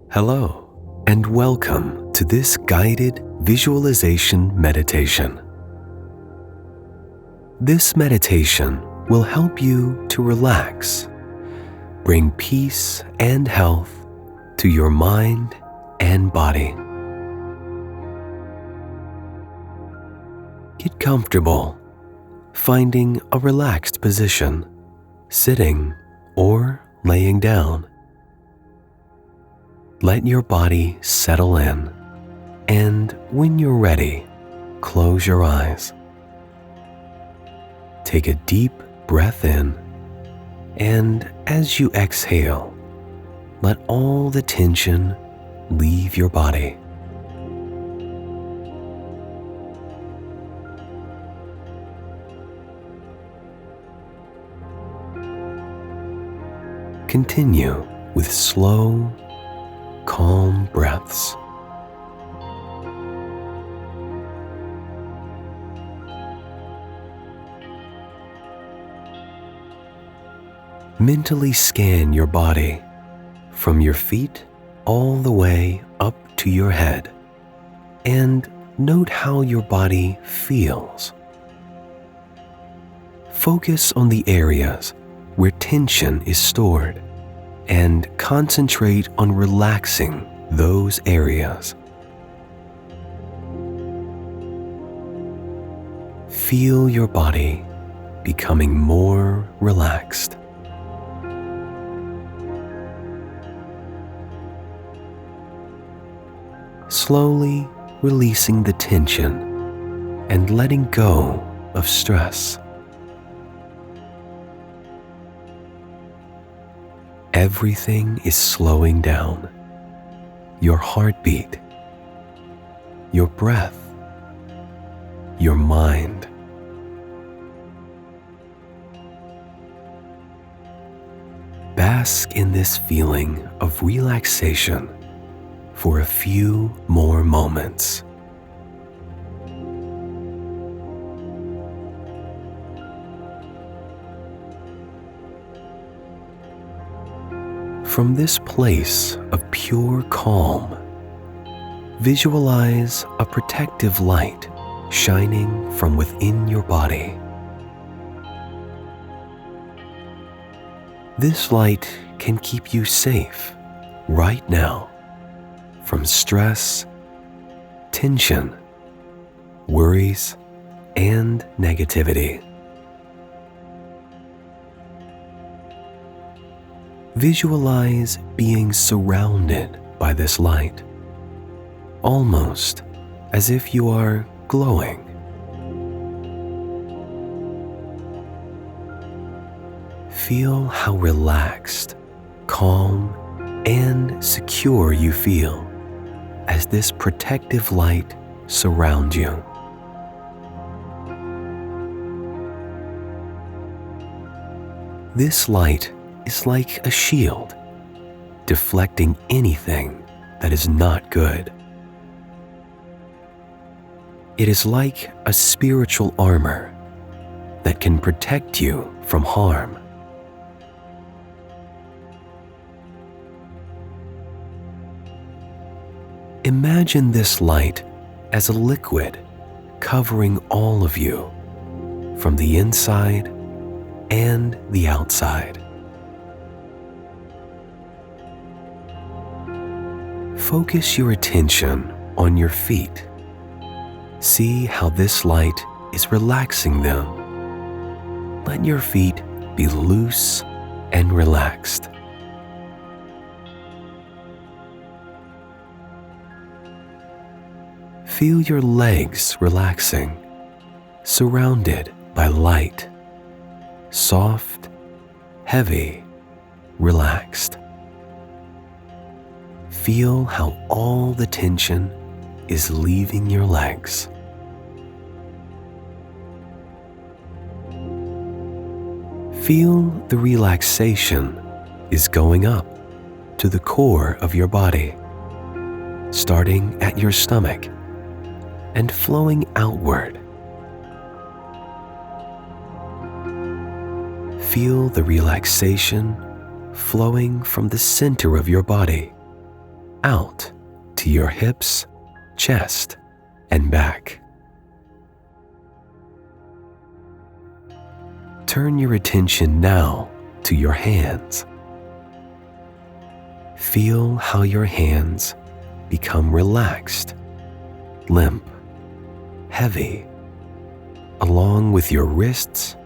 Hello, and welcome to this guided visualization meditation. This meditation will help you to relax, bring peace and health to your mind and body. Get comfortable, finding a relaxed position, sitting or laying down. Let your body settle in, and when you're ready, close your eyes. Take a deep breath in, and as you exhale, let all the tension leave your body. Continue with slow, calm breaths. Mentally scan your body from your feet all the way up to your head, and note how your body feels. Focus on the areas where tension is stored and concentrate on relaxing those areas. Feel your body becoming more relaxed. Slowly releasing the tension and letting go of stress. Everything is slowing down. Your heartbeat, your breath, your mind. Bask in this feeling of relaxation for a few more moments. From this place of pure calm, visualize a protective light shining from within your body. This light can keep you safe right now from stress, tension, worries, and negativity. Visualize being surrounded by this light, almost as if you are glowing. Feel how relaxed, calm, and secure you feel as this protective light surrounds you. This light is like a shield, deflecting anything that is not good. It is like a spiritual armor that can protect you from harm. Imagine this light as a liquid covering all of you from the inside and the outside. Focus your attention on your feet. See how this light is relaxing them. Let your feet be loose and relaxed. Feel your legs relaxing, surrounded by light, soft, heavy, relaxed. Feel how all the tension is leaving your legs. Feel the relaxation is going up to the core of your body, starting at your stomach and flowing outward. Feel the relaxation flowing from the center of your body out to your hips, chest, and back. Turn your attention now to your hands. Feel how your hands become relaxed, limp, heavy, along with your wrists,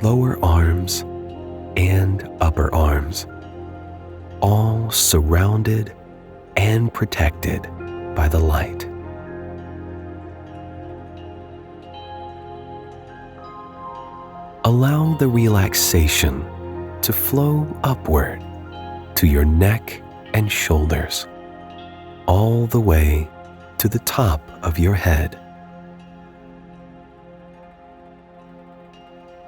lower arms, and upper arms, all surrounded and protected by the light. Allow the relaxation to flow upward to your neck and shoulders, all the way to the top of your head.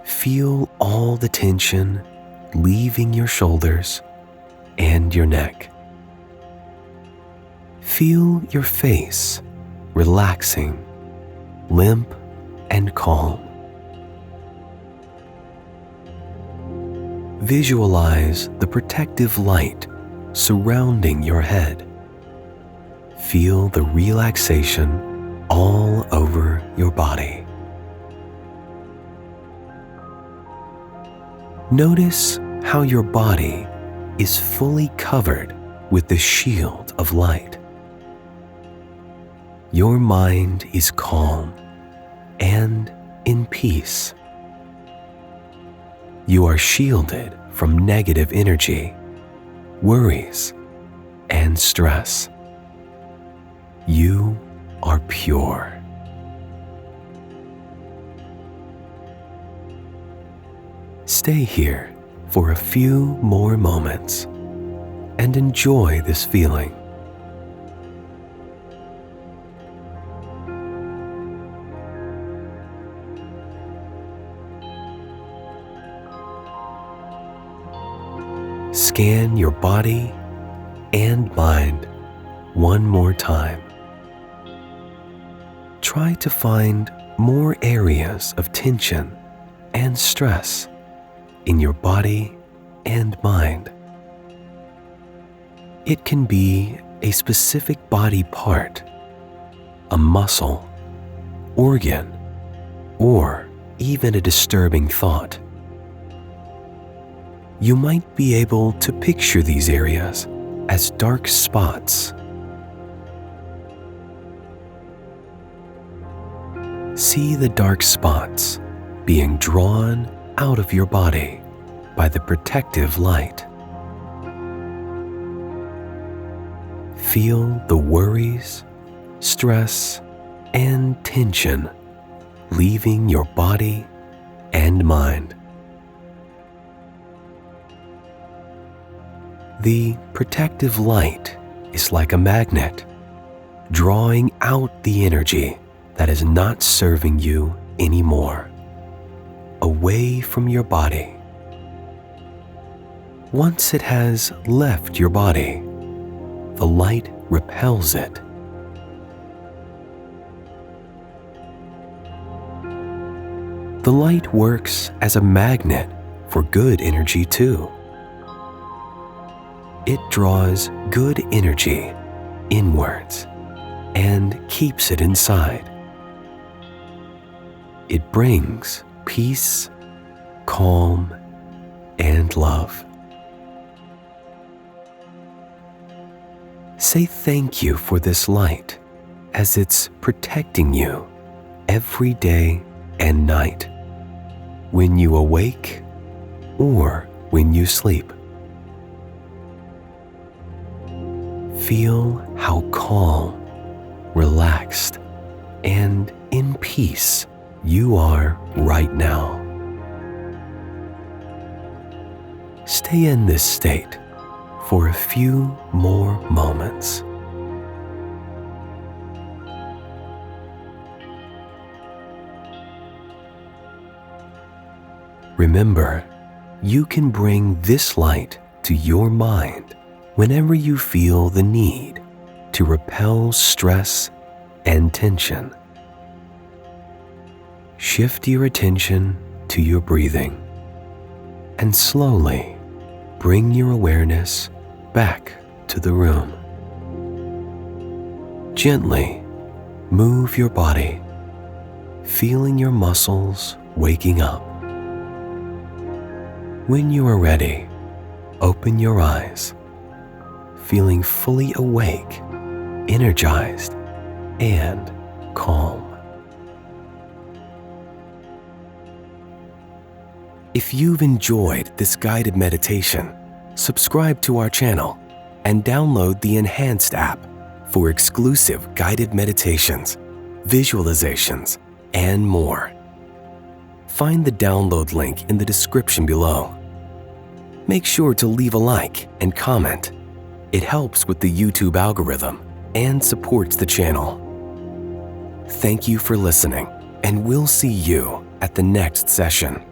Feel all the tension leaving your shoulders and your neck. Feel your face relaxing, limp and calm. Visualize the protective light surrounding your head. Feel the relaxation all over your body. Notice how your body is fully covered with the shield of light. Your mind is calm and in peace. You are shielded from negative energy, worries, and stress. You are pure. Stay here for a few more moments and enjoy this feeling. Scan your body and mind one more time. Try to find more areas of tension and stress in your body and mind. It can be a specific body part, a muscle, organ, or even a disturbing thought. You might be able to picture these areas as dark spots. See the dark spots being drawn out of your body by the protective light. Feel the worries, stress, and tension leaving your body and mind. The protective light is like a magnet, drawing out the energy that is not serving you anymore, away from your body. Once it has left your body, the light repels it. The light works as a magnet for good energy too. It draws good energy inwards and keeps it inside. It brings peace, calm, and love. Say thank you for this light as it's protecting you every day and night, when you awake or when you sleep. Feel how calm, relaxed, and in peace you are right now. Stay in this state for a few more moments. Remember, you can bring this light to your mind whenever you feel the need to repel stress and tension. Shift your attention to your breathing and slowly bring your awareness back to the room. Gently move your body, feeling your muscles waking up. When you are ready, open your eyes, feeling fully awake, energized, and calm. If you've enjoyed this guided meditation, subscribe to our channel and download the Enhanced app for exclusive guided meditations, visualizations, and more. Find the download link in the description below. Make sure to leave a like and comment. It helps with the YouTube algorithm and supports the channel. Thank you for listening, and we'll see you at the next session.